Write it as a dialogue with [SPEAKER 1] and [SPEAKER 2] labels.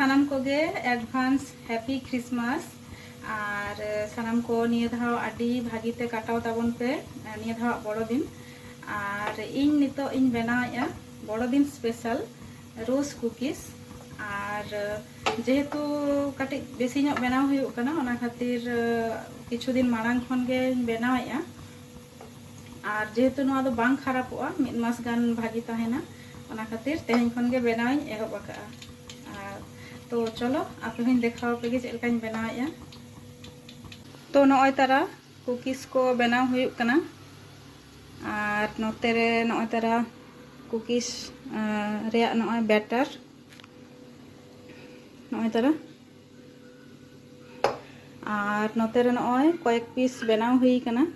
[SPEAKER 1] सानाम Koge advance happy Christmas और सानाम को निये धाव आडी भागीते काटाव ताबन पे निये धाव बड़ो दिन और इन नितो इन बनाया बड़ो दिन स्पेशल रोज कुकीज और जेहेतु काटी बेसी ᱧᱚᱜ बनाव हुयुग कना ओना खातिर किछु दिन मारांग खन गे बनाया और जेहेतु नोआ दो बांग खराबोआ मिद मास गान भागी ताहेना ओना खातिर तेहेन खन गे बनावኝ एहब आका। तो चलो आपे हूँ देखाव पे चलकाኝ बनाया। तो नॉय तारा कुकीज को बनाव हुयुग कना और नोते रे नॉय तारा कुकीज रेया नॉय बैटर नॉय तारा और नोते रे नॉय कয়েক पिस बनाव हुई कना